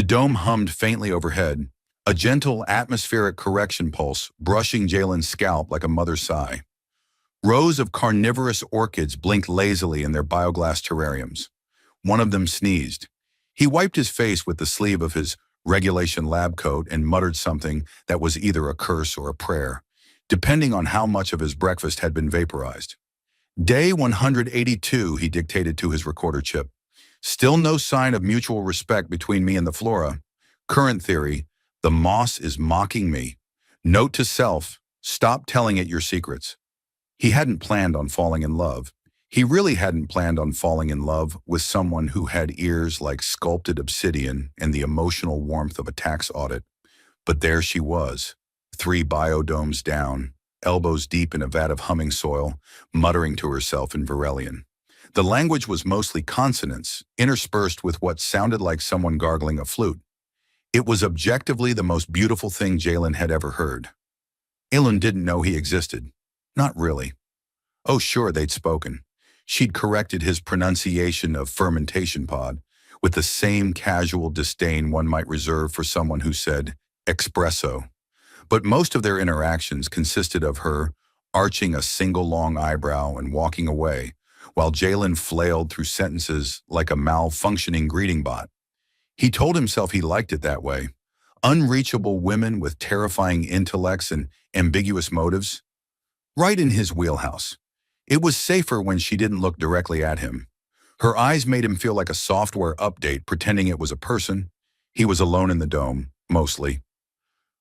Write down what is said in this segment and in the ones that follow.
The dome hummed faintly overhead, a gentle atmospheric correction pulse brushing Jalen's scalp like a mother's sigh. Rows of carnivorous orchids blinked lazily in their bioglass terrariums. One of them sneezed. He wiped his face with the sleeve of his regulation lab coat and muttered something that was either a curse or a prayer, depending on how much of his breakfast had been vaporized. Day 182, he dictated to his recorder chip. Still no sign of mutual respect between me and the flora. Current theory, the moss is mocking me. Note to self, stop telling it your secrets. He hadn't planned on falling in love. He really hadn't planned on falling in love with someone who had ears like sculpted obsidian and the emotional warmth of a tax audit. But there she was, 3 biodomes down, elbows deep in a vat of humming soil, muttering to herself in Varelian. The language was mostly consonants, interspersed with what sounded like someone gargling a flute. It was objectively the most beautiful thing Jalen had ever heard. Elun didn't know he existed. Not really. Oh, sure, they'd spoken. She'd corrected his pronunciation of fermentation pod with the same casual disdain one might reserve for someone who said espresso. But most of their interactions consisted of her arching a single long eyebrow and walking away, while Jalen flailed through sentences like a malfunctioning greeting bot. He told himself he liked it that way. Unreachable women with terrifying intellects and ambiguous motives. Right in his wheelhouse. It was safer when she didn't look directly at him. Her eyes made him feel like a software update pretending it was a person. He was alone in the dome, mostly.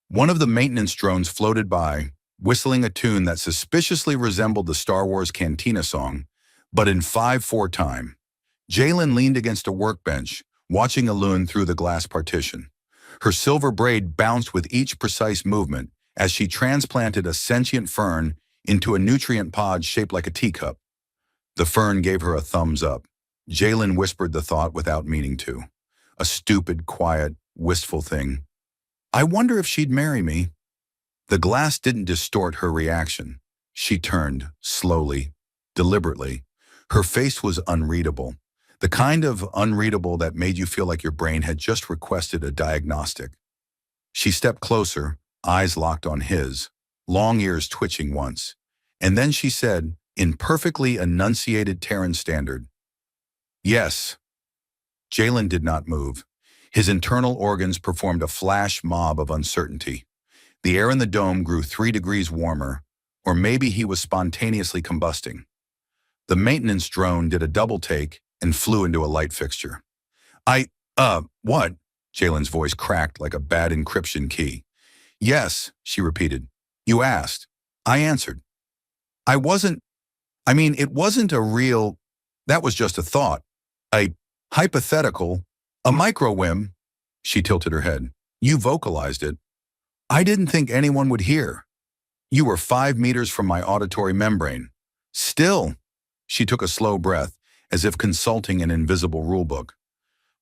One of the maintenance drones floated by, whistling a tune that suspiciously resembled the Star Wars Cantina song, but in 5/4 time. Jalen leaned against a workbench, watching Elun through the glass partition. Her silver braid bounced with each precise movement as she transplanted a sentient fern into a nutrient pod shaped like a teacup. The fern gave her a thumbs up. Jalen whispered the thought without meaning to. A stupid, quiet, wistful thing. I wonder if she'd marry me. The glass didn't distort her reaction. She turned, slowly, deliberately. Her face was unreadable. The kind of unreadable that made you feel like your brain had just requested a diagnostic. She stepped closer, eyes locked on his, long ears twitching once. And then she said, in perfectly enunciated Terran standard, yes. Jalen did not move. His internal organs performed a flash mob of uncertainty. The air in the dome grew 3 degrees warmer, or maybe he was spontaneously combusting. The maintenance drone did a double take and flew into a light fixture. What? Jalen's voice cracked like a bad encryption key. Yes, she repeated. You asked. I answered. It wasn't a real, that was just a thought. A hypothetical, a micro-whim. She tilted her head. You vocalized it. I didn't think anyone would hear. You were 5 meters from my auditory membrane. Still, she took a slow breath, as if consulting an invisible rulebook.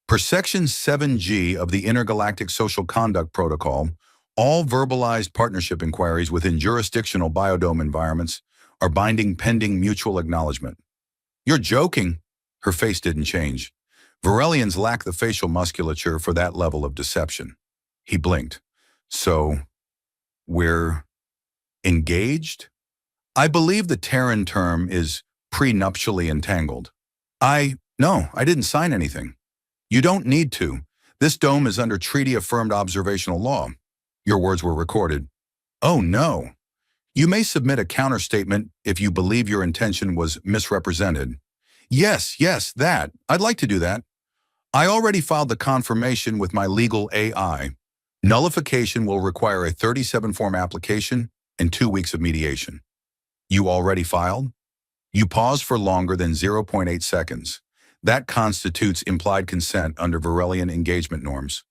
Per Section 7G of the Intergalactic Social Conduct Protocol, all verbalized partnership inquiries within jurisdictional biodome environments are binding pending mutual acknowledgement. You're joking. Her face didn't change. Varelians lack the facial musculature for that level of deception. He blinked. So, we're engaged? I believe the Terran term is prenuptially entangled. No, I didn't sign anything. You don't need to. This dome is under treaty-affirmed observational law. Your words were recorded. Oh, no. You may submit a counterstatement if you believe your intention was misrepresented. Yes, that. I'd like to do that. I already filed the confirmation with my legal AI. Nullification will require a 37-form application and 2 weeks of mediation. You already filed? You paused for longer than 0.8 seconds. That constitutes implied consent under Varelian engagement norms.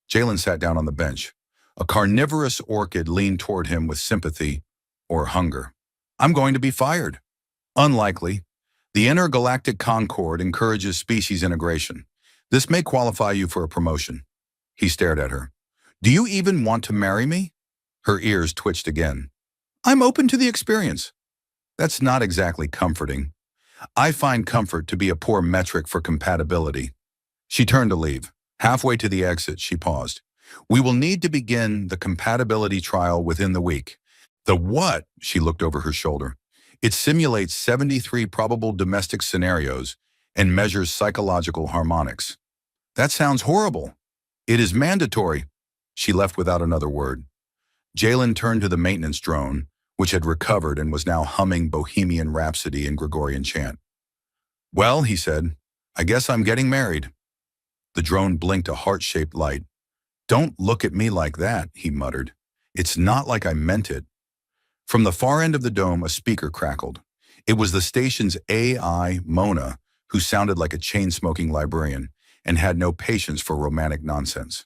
Jalen sat down on the bench. A carnivorous orchid leaned toward him with sympathy or hunger. I'm going to be fired. Unlikely. The intergalactic concord encourages species integration. This may qualify you for a promotion. He stared at her. Do you even want to marry me? Her ears twitched again. I'm open to the experience. That's not exactly comforting. I find comfort to be a poor metric for compatibility. She turned to leave. Halfway to the exit, she paused. We will need to begin the compatibility trial within the week. The what? She looked over her shoulder. It simulates 73 probable domestic scenarios and measures psychological harmonics. That sounds horrible. It is mandatory. She left without another word. Jalen turned to the maintenance drone, which had recovered and was now humming Bohemian Rhapsody in Gregorian chant. Well, he said, I guess I'm getting married. The drone blinked a heart-shaped light. Don't look at me like that, he muttered. It's not like I meant it. From the far end of the dome, a speaker crackled. It was the station's AI, Mona, who sounded like a chain-smoking librarian and had no patience for romantic nonsense.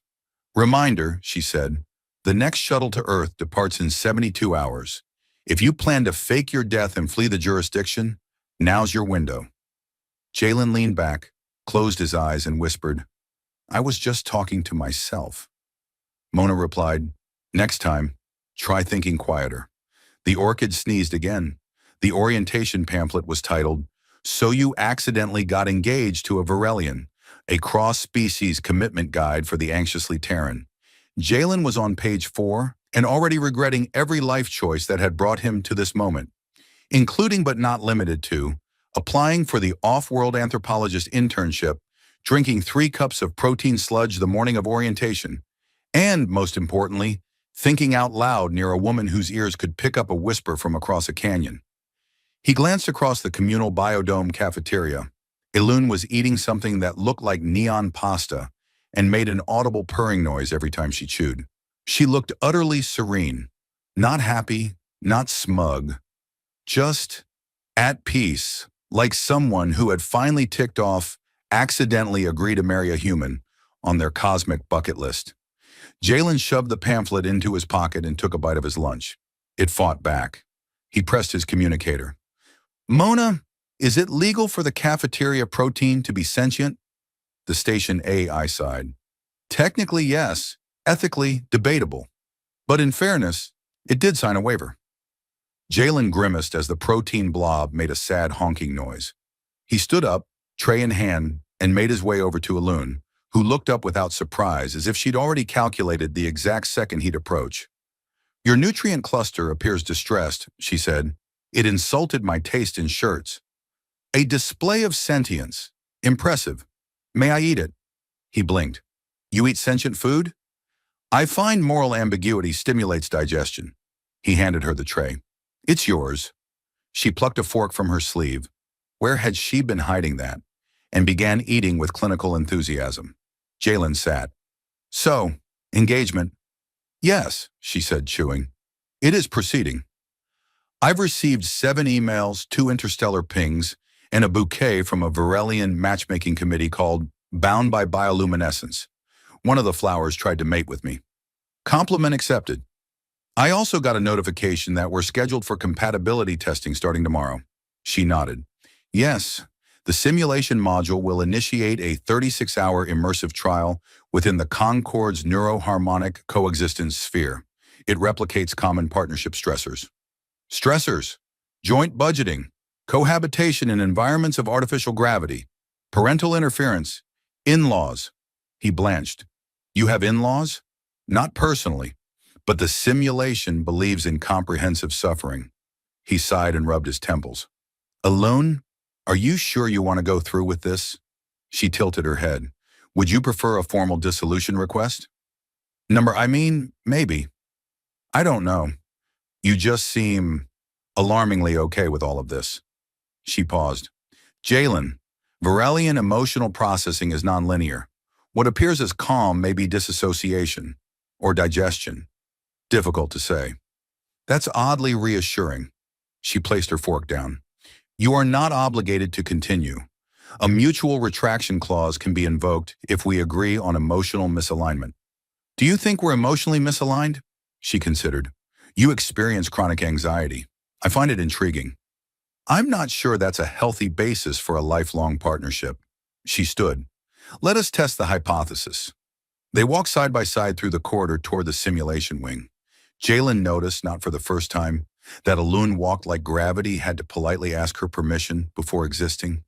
Reminder, she said, the next shuttle to Earth departs in 72 hours. If you plan to fake your death and flee the jurisdiction, now's your window. Jalen leaned back, closed his eyes, and whispered, I was just talking to myself. Mona replied, next time, try thinking quieter. The orchid sneezed again. The orientation pamphlet was titled, So You Accidentally Got Engaged to a Varelian, a cross-species commitment guide for the anxiously Terran. Jalen was on page 4 and already regretting every life choice that had brought him to this moment, including but not limited to applying for the off-world anthropologist internship, drinking 3 cups of protein sludge the morning of orientation, and, most importantly, thinking out loud near a woman whose ears could pick up a whisper from across a canyon. He glanced across the communal biodome cafeteria. Elune was eating something that looked like neon pasta and made an audible purring noise every time she chewed. She looked utterly serene, not happy, not smug, just at peace, like someone who had finally ticked off accidentally agree to marry a human on their cosmic bucket list. Jalen shoved the pamphlet into his pocket and took a bite of his lunch. It fought back. He pressed his communicator. Mona, is it legal for the cafeteria protein to be sentient? The station AI sighed. Technically, yes. Ethically, debatable. But in fairness, it did sign a waiver. Jalen grimaced as the protein blob made a sad honking noise. He stood up, tray in hand, and made his way over to Elune, who looked up without surprise as if she'd already calculated the exact second he'd approach. Your nutrient cluster appears distressed, she said. It insulted my taste in shirts. A display of sentience. Impressive. May I eat it? He blinked. You eat sentient food? I find moral ambiguity stimulates digestion. He handed her the tray. It's yours. She plucked a fork from her sleeve. Where had she been hiding that? And began eating with clinical enthusiasm. Jalen sat. So, engagement. Yes, she said, chewing. It is proceeding. I've received 7 emails, 2 interstellar pings, and a bouquet from a Varelian matchmaking committee called Bound by Bioluminescence. One of the flowers tried to mate with me. Compliment accepted. I also got a notification that we're scheduled for compatibility testing starting tomorrow. She nodded. Yes, the simulation module will initiate a 36-hour immersive trial within the Concord's neuroharmonic coexistence sphere. It replicates common partnership stressors. Stressors, joint budgeting, cohabitation in environments of artificial gravity, parental interference, in-laws. He blanched. You have in-laws? Not personally, but the simulation believes in comprehensive suffering. He sighed and rubbed his temples. Alone? Are you sure you want to go through with this? She tilted her head. Would you prefer a formal dissolution request? Maybe. I don't know. You just seem alarmingly okay with all of this. She paused. Jalen, Varelian emotional processing is nonlinear. What appears as calm may be disassociation or digestion. Difficult to say. That's oddly reassuring. She placed her fork down. You are not obligated to continue. A mutual retraction clause can be invoked if we agree on emotional misalignment. Do you think we're emotionally misaligned? She considered. You experience chronic anxiety. I find it intriguing. I'm not sure that's a healthy basis for a lifelong partnership. She stood. Let us test the hypothesis. They walked side by side through the corridor toward the simulation wing. Jalen noticed, not for the first time, that Elune walked like gravity had to politely ask her permission before existing.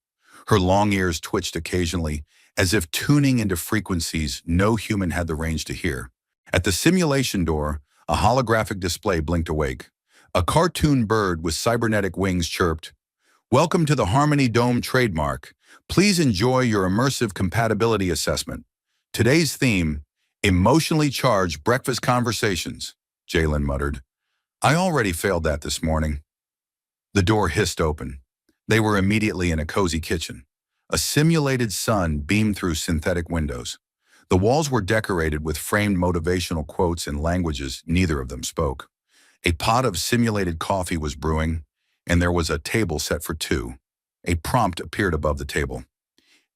Her long ears twitched occasionally, as if tuning into frequencies no human had the range to hear. At the simulation door, a holographic display blinked awake. A cartoon bird with cybernetic wings chirped, "Welcome to the Harmony Dome trademark. Please enjoy your immersive compatibility assessment. Today's theme, emotionally charged breakfast conversations," Jalen muttered. "I already failed that this morning." The door hissed open. They were immediately in a cozy kitchen. A simulated sun beamed through synthetic windows. The walls were decorated with framed motivational quotes in languages neither of them spoke. A pot of simulated coffee was brewing, and there was a table set for two. A prompt appeared above the table.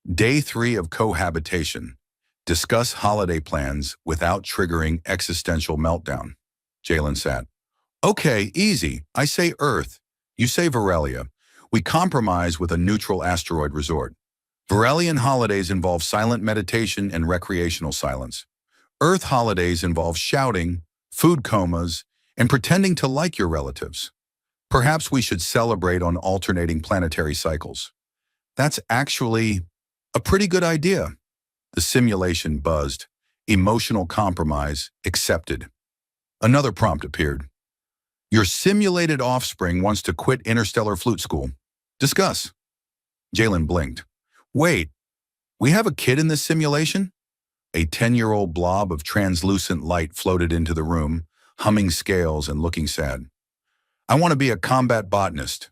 Day 3 of cohabitation. Discuss holiday plans without triggering existential meltdown. Jalen sat. "Okay, easy. I say Earth. You say Varelia. We compromise with a neutral asteroid resort. Varelian holidays involve silent meditation and recreational silence. Earth holidays involve shouting, food comas, and pretending to like your relatives. Perhaps we should celebrate on alternating planetary cycles." "That's actually a pretty good idea." The simulation buzzed. Emotional compromise accepted. Another prompt appeared. "Your simulated offspring wants to quit interstellar flute school. Discuss." Jalen blinked. "Wait, we have a kid in this simulation?" A 10-year-old blob of translucent light floated into the room, humming scales and looking sad. "I want to be a combat botanist."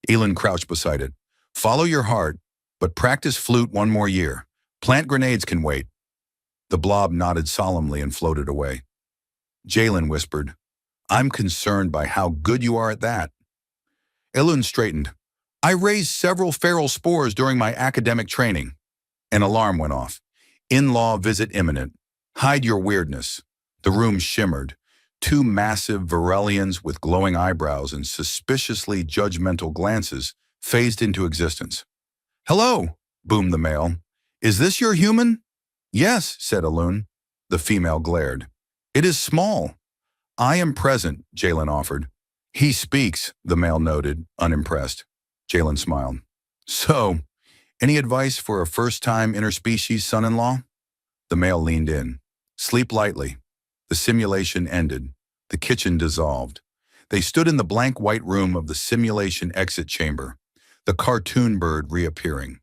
Elin crouched beside it. "Follow your heart, but practice flute one more year. Plant grenades can wait." The blob nodded solemnly and floated away. Jalen whispered, "I'm concerned by how good you are at that." Elin straightened. "I raised several feral spores during my academic training." An alarm went off. "In-law visit imminent. Hide your weirdness." The room shimmered. Two massive Varelians with glowing eyebrows and suspiciously judgmental glances phased into existence. "Hello," boomed the male. "Is this your human?" "Yes," said Elun. The female glared. "It is small." "I am present," Jalen offered. "He speaks," the male noted, unimpressed. Jalen smiled. "So, any advice for a first-time interspecies son-in-law?" The male leaned in. "Sleep lightly." The simulation ended. The kitchen dissolved. They stood in the blank white room of the simulation exit chamber, the cartoon bird reappearing.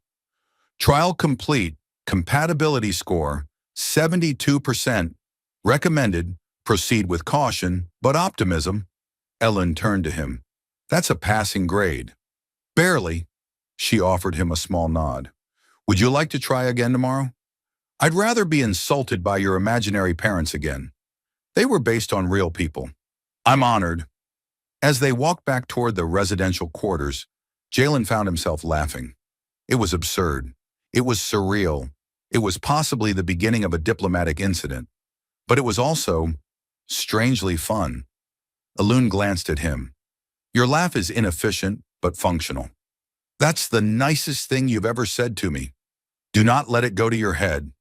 "Trial complete. Compatibility score, 72%. Recommended. Proceed with caution, but optimism." Ellen turned to him. "That's a passing grade." "Barely." She offered him a small nod. "Would you like to try again tomorrow?" "I'd rather be insulted by your imaginary parents again. They were based on real people." "I'm honored." As they walked back toward the residential quarters, Jalen found himself laughing. It was absurd. It was surreal. It was possibly the beginning of a diplomatic incident. But it was also strangely fun. Elun glanced at him. "Your laugh is inefficient, but functional." "That's the nicest thing you've ever said to me." "Do not let it go to your head."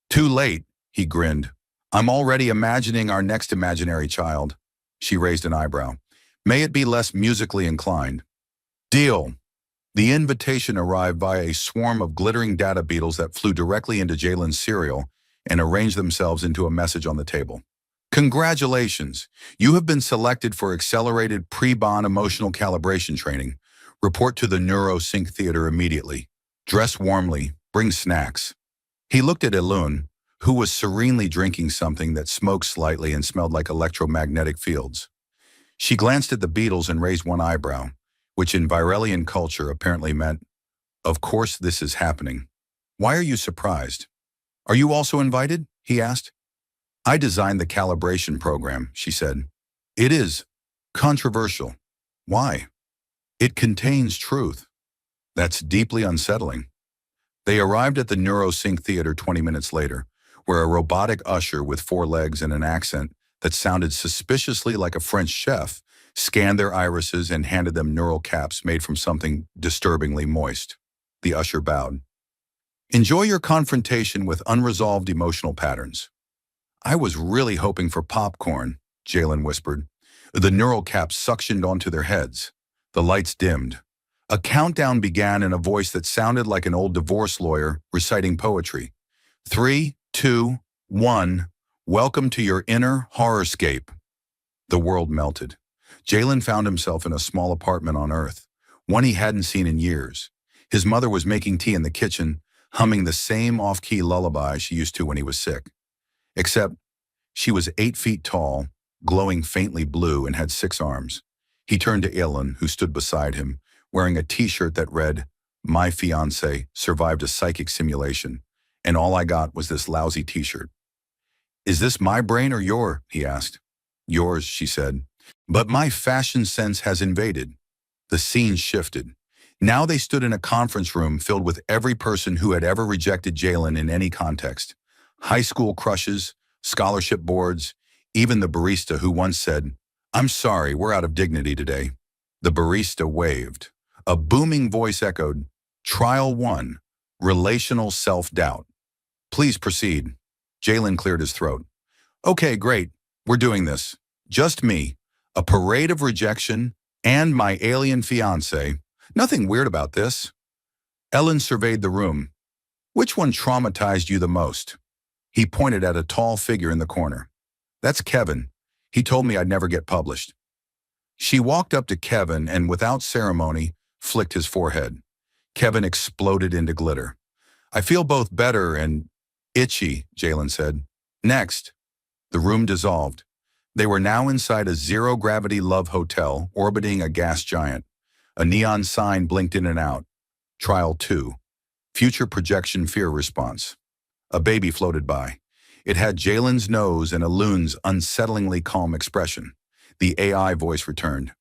"Too late," he grinned. "I'm already imagining our next imaginary child." She raised an eyebrow. "May it be less musically inclined." "Deal." The invitation arrived via a swarm of glittering data beetles that flew directly into Jalen's cereal and arranged themselves into a message on the table. "Congratulations. You have been selected for accelerated pre-bond emotional calibration training. Report to the NeuroSync Theater immediately. Dress warmly. Bring snacks." He looked at Elun, who was serenely drinking something that smoked slightly and smelled like electromagnetic fields. She glanced at the beetles and raised one eyebrow, which in Virelian culture apparently meant, "Of course this is happening. Why are you surprised?" "Are you also invited?" he asked. "I designed the calibration program," she said. "It is controversial." "Why?" "It contains truth." "That's deeply unsettling." They arrived at the NeuroSync Theater 20 minutes later, where a robotic usher with 4 legs and an accent that sounded suspiciously like a French chef scanned their irises and handed them neural caps made from something disturbingly moist. The usher bowed. "Enjoy your confrontation with unresolved emotional patterns." "I was really hoping for popcorn," Jalen whispered. The neural caps suctioned onto their heads. The lights dimmed. A countdown began in a voice that sounded like an old divorce lawyer reciting poetry. 3, 2, 1. Welcome to your inner horrorscape. The world melted. Jalen found himself in a small apartment on Earth, one he hadn't seen in years. His mother was making tea in the kitchen, humming the same off-key lullaby she used to when he was sick. Except she was 8 feet tall, glowing faintly blue, and had 6 arms. He turned to Ellen, who stood beside him, wearing a t-shirt that read, "My fiancé survived a psychic simulation, and all I got was this lousy t-shirt." "Is this my brain or your?" he asked. "Yours," she said. "But my fashion sense has invaded." The scene shifted. Now they stood in a conference room filled with every person who had ever rejected Jalen in any context. High school crushes, scholarship boards, even the barista who once said, "I'm sorry, we're out of dignity today." The barista waved. A booming voice echoed, "Trial 1, relational self-doubt. Please proceed." Jalen cleared his throat. "Okay, great. We're doing this. Just me, a parade of rejection, and my alien fiancé. Nothing weird about this." Ellen surveyed the room. "Which one traumatized you the most?" He pointed at a tall figure in the corner. "That's Kevin. He told me I'd never get published." She walked up to Kevin and, without ceremony, flicked his forehead. Kevin exploded into glitter. "I feel both better and itchy," Jalen said. "Next." The room dissolved. They were now inside a zero-gravity love hotel orbiting a gas giant. A neon sign blinked in and out. Trial 2. Future projection fear response. A baby floated by. It had Jalen's nose and Alun's unsettlingly calm expression. The AI voice returned.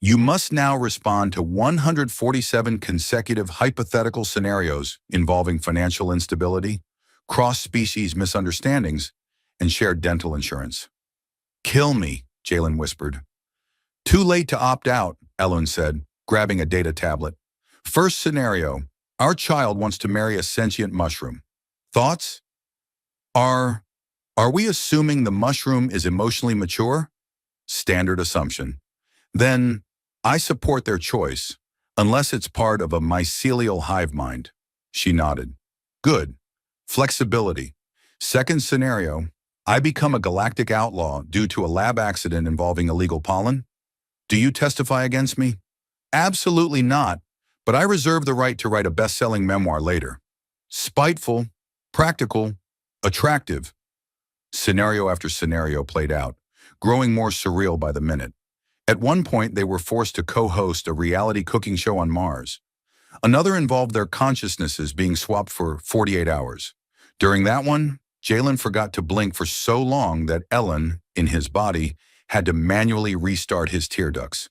"You must now respond to 147 consecutive hypothetical scenarios involving financial instability, cross-species misunderstandings, and shared dental insurance." "Kill me," Jalen whispered. "Too late to opt out," Ellen said, grabbing a data tablet. "First scenario, our child wants to marry a sentient mushroom. Thoughts? Are we assuming the mushroom is emotionally mature?" Standard assumption. "Then, I support their choice, unless it's part of a mycelial hive mind." She nodded. "Good. Flexibility. Second scenario, I become a galactic outlaw due to a lab accident involving illegal pollen. Do you testify against me?" "Absolutely not, but I reserve the right to write a best-selling memoir later." Spiteful, practical, attractive. Scenario after scenario played out, growing more surreal by the minute. At one point, they were forced to co-host a reality cooking show on Mars. Another involved their consciousnesses being swapped for 48 hours. During that one, Jalen forgot to blink for so long that Ellen, in his body, had to manually restart his tear ducts.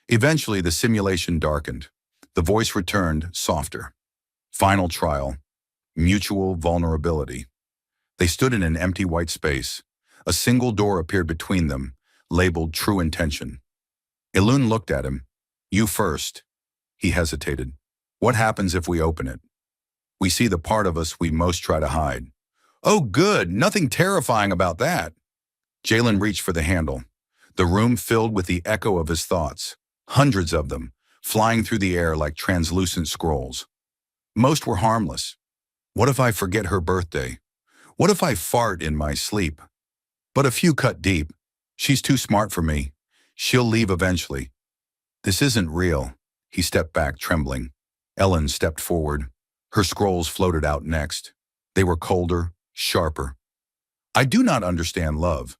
Eventually, the simulation darkened. The voice returned, softer. Final trial. Mutual vulnerability. They stood in an empty white space. A single door appeared between them, labeled True Intention. Elun looked at him. "You first." He hesitated. "What happens if we open it?" "We see the part of us we most try to hide." "Oh, good. Nothing terrifying about that." Jalen reached for the handle. The room filled with the echo of his thoughts. Hundreds of them, flying through the air like translucent scrolls. Most were harmless. What if I forget her birthday? What if I fart in my sleep? But a few cut deep. She's too smart for me. She'll leave eventually. This isn't real. He stepped back, trembling. Ellen stepped forward. Her scrolls floated out next. They were colder, sharper. "I do not understand love.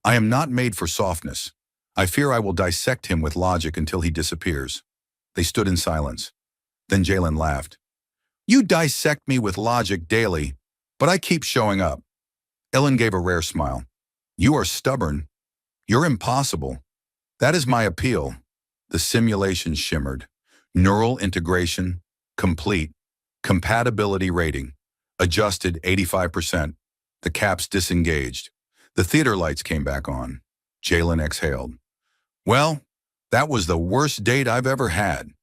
I am not made for softness. I fear I will dissect him with logic until he disappears." They stood in silence. Then Jalen laughed. "You dissect me with logic daily, but I keep showing up." Ellen gave a rare smile. "You are stubborn. You're impossible. That is my appeal." The simulation shimmered. Neural integration, complete. Compatibility rating, adjusted 85%. The caps disengaged. The theater lights came back on. Jalen exhaled. "Well, that was the worst date I've ever had."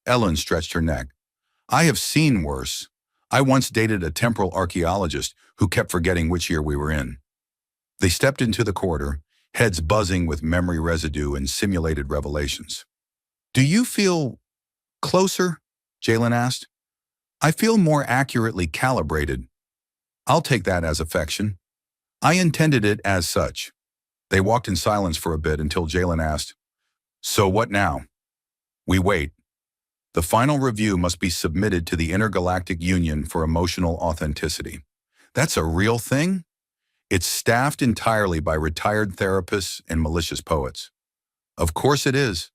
Ellen stretched her neck. "I have seen worse. I once dated a temporal archaeologist who kept forgetting which year we were in." They stepped into the corridor, heads buzzing with memory residue and simulated revelations. "Do you feel Closer? Jalen asked. I feel more accurately calibrated. I'll take that as affection. I intended it as such. They walked in silence for a bit until Jalen asked, So what now? We wait. The final review must be submitted to the Intergalactic Union for emotional authenticity. That's a real thing? It's staffed entirely by retired therapists and malicious poets. Of course it is.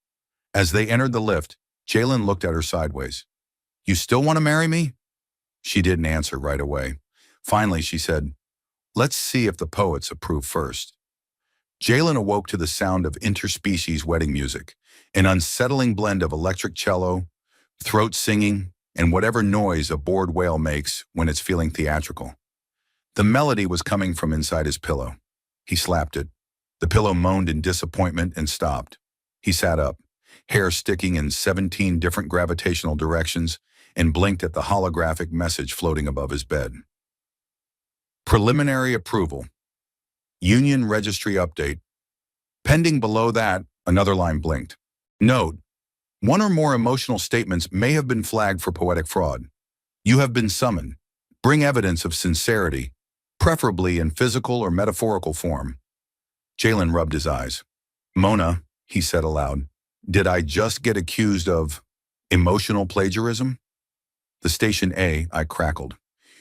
As they entered the lift, Jalen looked at her sideways. You still want to marry me? She didn't answer right away. Finally, she said, Let's see if the poets approve first. Jalen awoke to the sound of interspecies wedding music, an unsettling blend of electric cello, throat singing, and whatever noise a bored whale makes when it's feeling theatrical. The melody was coming from inside his pillow. He slapped it. The pillow moaned in disappointment and stopped. He sat up, hair sticking in 17 different gravitational directions, and blinked at the holographic message floating above his bed. Preliminary approval. Union registry update. Pending below that, another line blinked. Note, one or more emotional statements may have been flagged for poetic fraud. You have been summoned. Bring evidence of sincerity, preferably in physical or metaphorical form. Jalen rubbed his eyes. Mona, he said aloud, did I just get accused of emotional plagiarism? The station A, I crackled.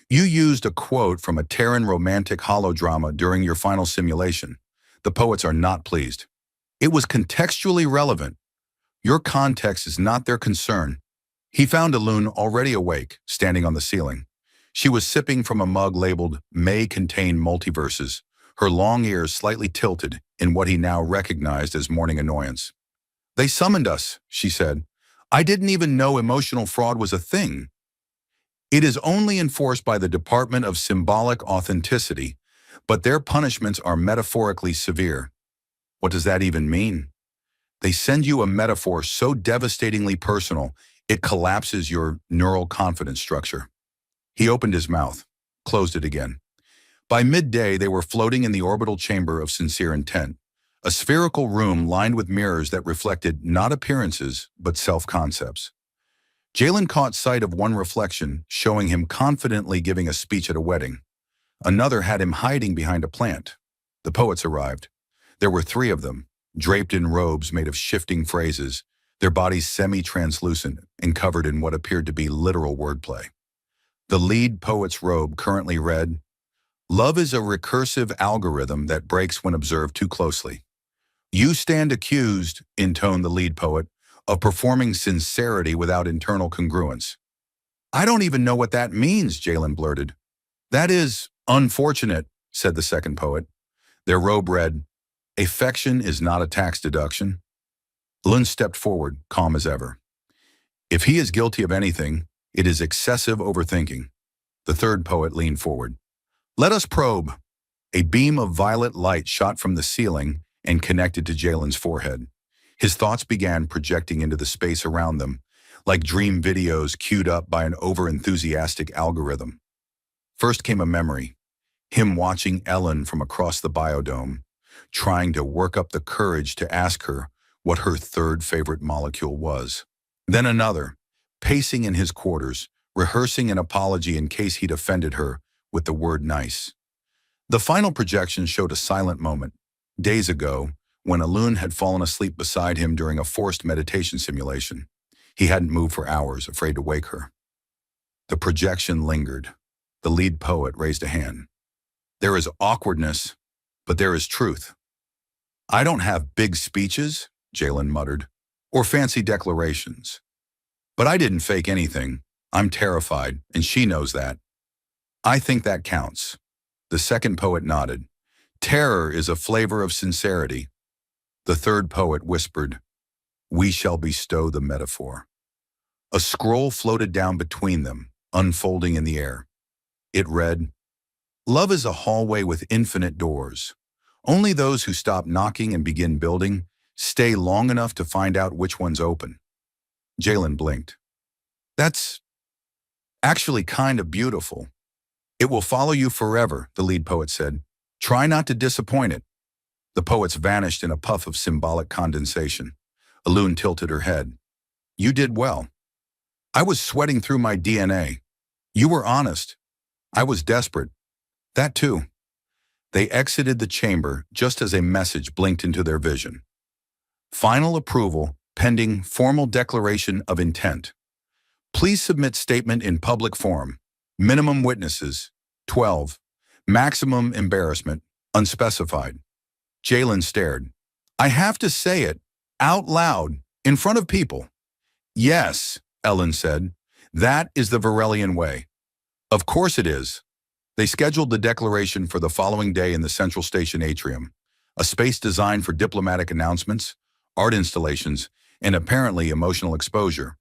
You used a quote from a Terran romantic holodrama during your final simulation. The poets are not pleased. It was contextually relevant. Your context is not their concern. He found Alun already awake, standing on the ceiling. She was sipping from a mug labeled May Contain Multiverses, her long ears slightly tilted in what he now recognized as morning annoyance. They summoned us, she said. I didn't even know emotional fraud was a thing. It is only enforced by the Department of Symbolic Authenticity, but their punishments are metaphorically severe. What does that even mean? They send you a metaphor so devastatingly personal, it collapses your neural confidence structure. He opened his mouth, closed it again. By midday, they were floating in the orbital chamber of sincere intent, a spherical room lined with mirrors that reflected not appearances, but self-concepts. Jalen caught sight of one reflection, showing him confidently giving a speech at a wedding. Another had him hiding behind a plant. The poets arrived. There were 3 of them, draped in robes made of shifting phrases, their bodies semi-translucent and covered in what appeared to be literal wordplay. The lead poet's robe currently read, Love is a recursive algorithm that breaks when observed too closely. You stand accused, intoned the lead poet, of performing sincerity without internal congruence. I don't even know what that means, Jalen blurted. That is unfortunate, said the second poet. Their robe read, Affection is not a tax deduction. Lund stepped forward, calm as ever. If he is guilty of anything, it is excessive overthinking. The third poet leaned forward. Let us probe. A beam of violet light shot from the ceiling and connected to Jalen's forehead. His thoughts began projecting into the space around them, like dream videos queued up by an over-enthusiastic algorithm. First came a memory, him watching Ellen from across the biodome, trying to work up the courage to ask her what her third favorite molecule was. Then another, pacing in his quarters, rehearsing an apology in case he'd offended her with the word nice. The final projection showed a silent moment, days ago, when Alun had fallen asleep beside him during a forced meditation simulation. He hadn't moved for hours, afraid to wake her. The projection lingered. The lead poet raised a hand. There is awkwardness, but there is truth. I don't have big speeches, Jalen muttered, or fancy declarations. But I didn't fake anything. I'm terrified, and she knows that. I think that counts. The second poet nodded. Terror is a flavor of sincerity. The third poet whispered, We shall bestow the metaphor. A scroll floated down between them, unfolding in the air. It read, Love is a hallway with infinite doors. Only those who stop knocking and begin building stay long enough to find out which one's open. Jalen blinked. That's actually kind of beautiful. It will follow you forever, the lead poet said. Try not to disappoint it. The poets vanished in a puff of symbolic condensation. Alun tilted her head. You did well. I was sweating through my DNA. You were honest. I was desperate. That too. They exited the chamber just as a message blinked into their vision. Final approval pending formal declaration of intent. Please submit statement in public forum. Minimum witnesses, 12. Maximum embarrassment, unspecified. Jalen stared. I have to say it, out loud, in front of people. Yes, Ellen said. That is the Varelian way. Of course it is. They scheduled the declaration for the following day in the Central Station atrium, a space designed for diplomatic announcements, art installations, and apparently emotional exposure.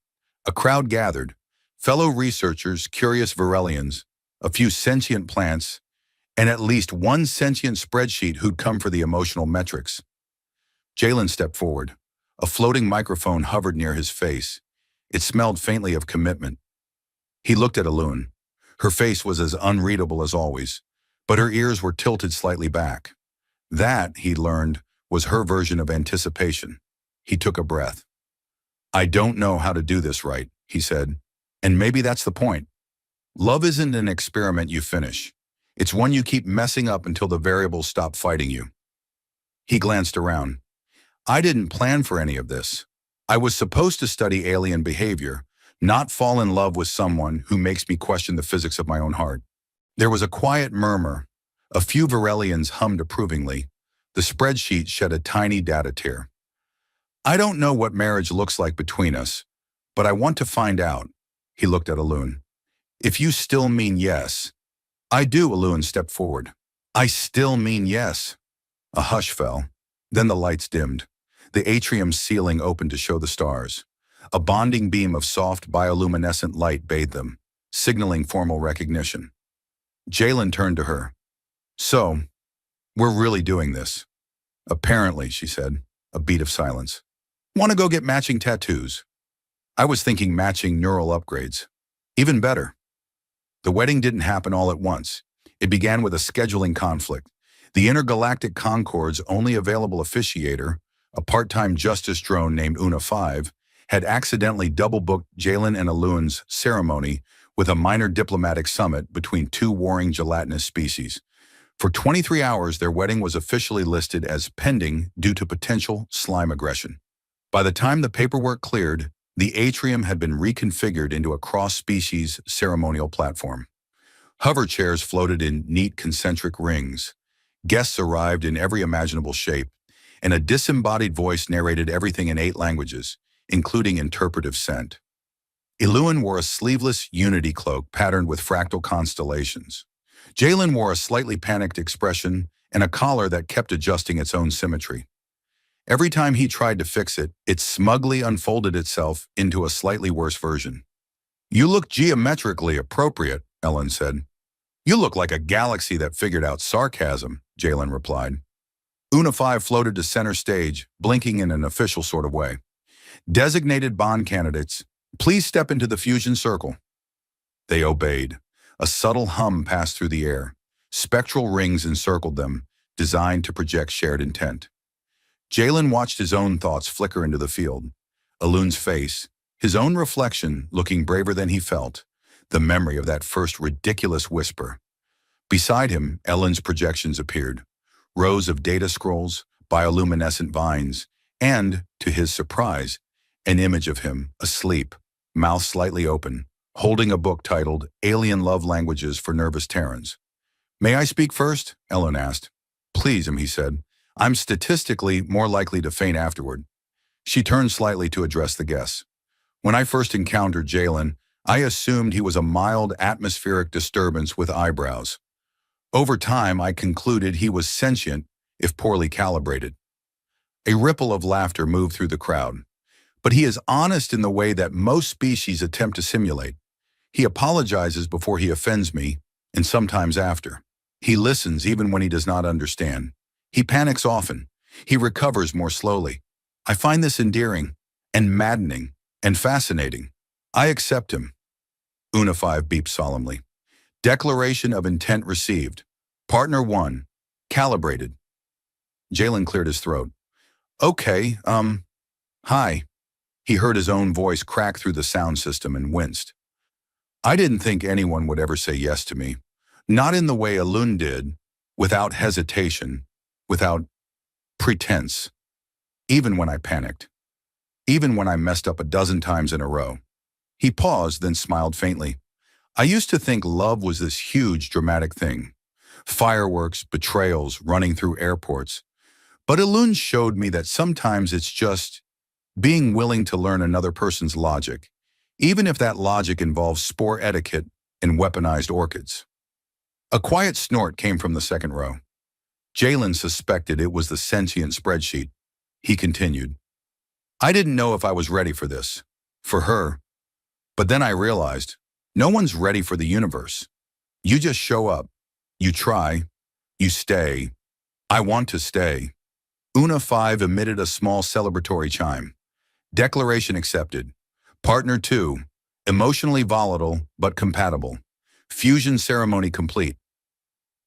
A crowd gathered, fellow researchers, curious Varelians, a few sentient plants, and at least one sentient spreadsheet who'd come for the emotional metrics. Jalen stepped forward. A floating microphone hovered near his face. It smelled faintly of commitment. He looked at Alun. Her face was as unreadable as always, but her ears were tilted slightly back. That, he learned, was her version of anticipation. He took a breath. I don't know how to do this right, he said, and maybe that's the point. Love isn't an experiment you finish. It's one you keep messing up until the variables stop fighting you. He glanced around. I didn't plan for any of this. I was supposed to study alien behavior, not fall in love with someone who makes me question the physics of my own heart. There was a quiet murmur. A few Varelians hummed approvingly. The spreadsheet shed a tiny data tear. I don't know what marriage looks like between us, but I want to find out. He looked at Alun. If you still mean yes. I do, Alun stepped forward. I still mean yes. A hush fell. Then the lights dimmed. The atrium's ceiling opened to show the stars. A bonding beam of soft bioluminescent light bathed them, signaling formal recognition. Jalen turned to her. So, we're really doing this. Apparently, she said, a beat of silence. Want to go get matching tattoos? I was thinking matching neural upgrades. Even better. The wedding didn't happen all at once. It began with a scheduling conflict. The intergalactic Concorde's only available officiator, a part-time justice drone named Una 5, had accidentally double-booked Jalen and Alun's ceremony with a minor diplomatic summit between two warring gelatinous species. For 23 hours, their wedding was officially listed as pending due to potential slime aggression. By the time the paperwork cleared, the atrium had been reconfigured into a cross-species ceremonial platform. Hover chairs floated in neat concentric rings. Guests arrived in every imaginable shape, and a disembodied voice narrated everything in 8 languages, including interpretive scent. Eluan wore a sleeveless unity cloak patterned with fractal constellations. Jalen wore a slightly panicked expression and a collar that kept adjusting its own symmetry. Every time he tried to fix it, it smugly unfolded itself into a slightly worse version. You look geometrically appropriate, Ellen said. You look like a galaxy that figured out sarcasm, Jalen replied. Una 5 floated to center stage, blinking in an official sort of way. Designated bond candidates, please step into the fusion circle. They obeyed. A subtle hum passed through the air. Spectral rings encircled them, designed to project shared intent. Jalen watched his own thoughts flicker into the field. Alun's face, his own reflection looking braver than he felt, the memory of that first ridiculous whisper. Beside him, Ellen's projections appeared. Rows of data scrolls, bioluminescent vines, and, to his surprise, an image of him, asleep, mouth slightly open, holding a book titled Alien Love Languages for Nervous Terrans. May I speak first? Ellen asked. Please, he said. I'm statistically more likely to faint afterward. She turned slightly to address the guests. When I first encountered Jalen, I assumed he was a mild atmospheric disturbance with eyebrows. Over time, I concluded he was sentient, if poorly calibrated. A ripple of laughter moved through the crowd. But he is honest in the way that most species attempt to simulate. He apologizes before he offends me, and sometimes after. He listens even when he does not understand. He panics often. He recovers more slowly. I find this endearing, and maddening, and fascinating. I accept him. Una 5 beeped solemnly. Declaration of intent received. Partner 1. Calibrated. Jalen cleared his throat. Okay, hi. He heard his own voice crack through the sound system and winced. I didn't think anyone would ever say yes to me. Not in the way Alun did, without hesitation, without pretense. Even when I panicked. Even when I messed up a dozen times in a row. He paused, then smiled faintly. I used to think love was this huge, dramatic thing. Fireworks, betrayals, running through airports. But Alun showed me that sometimes it's just being willing to learn another person's logic, even if that logic involves spore etiquette and weaponized orchids. A quiet snort came from the second row. Jalen suspected it was the sentient spreadsheet. He continued, I didn't know if I was ready for this, for her. But then I realized, no one's ready for the universe. You just show up. You try. You stay. I want to stay. Una 5 emitted a small celebratory chime. Declaration accepted. Partner 2, emotionally volatile but compatible. Fusion ceremony complete.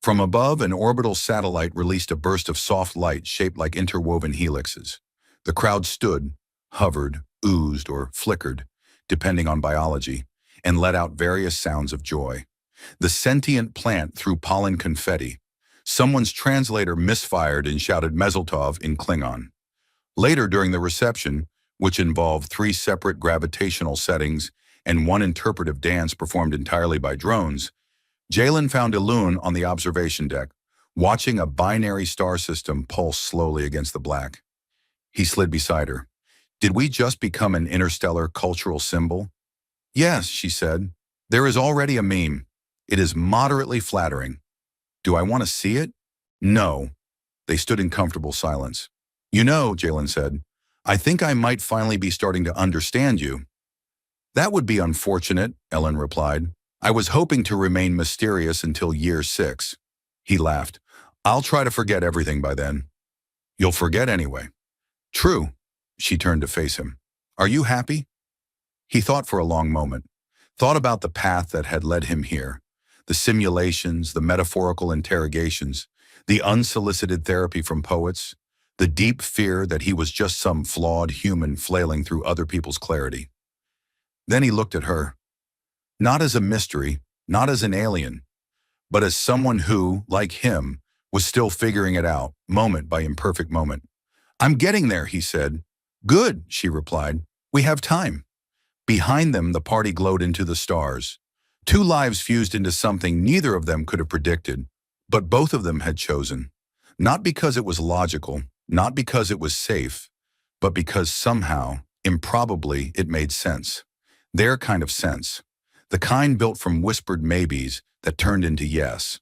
From above, an orbital satellite released a burst of soft light shaped like interwoven helixes. The crowd stood, hovered, oozed, or flickered, depending on biology, and let out various sounds of joy. The sentient plant threw pollen confetti. Someone's translator misfired and shouted Mezeltov in Klingon. Later during the reception, which involved 3 separate gravitational settings and 1 interpretive dance performed entirely by drones, Jalen found Alun on the observation deck, watching a binary star system pulse slowly against the black. He slid beside her. Did we just become an interstellar cultural symbol? Yes, she said. There is already a meme. It is moderately flattering. Do I want to see it? No. They stood in comfortable silence. You know, Jalen said, I think I might finally be starting to understand you. That would be unfortunate, Ellen replied. I was hoping to remain mysterious until year 6. He laughed. I'll try to forget everything by then. You'll forget anyway. True. She turned to face him. Are you happy? He thought for a long moment. Thought about the path that had led him here. The simulations, the metaphorical interrogations, the unsolicited therapy from poets, the deep fear that he was just some flawed human flailing through other people's clarity. Then he looked at her. Not as a mystery, not as an alien, but as someone who, like him, was still figuring it out, moment by imperfect moment. I'm getting there, he said. Good, she replied. We have time. Behind them, the party glowed into the stars. 2 lives fused into something neither of them could have predicted, but both of them had chosen. Not because it was logical, not because it was safe, but because somehow, improbably, it made sense. Their kind of sense. The kind built from whispered maybes that turned into yes.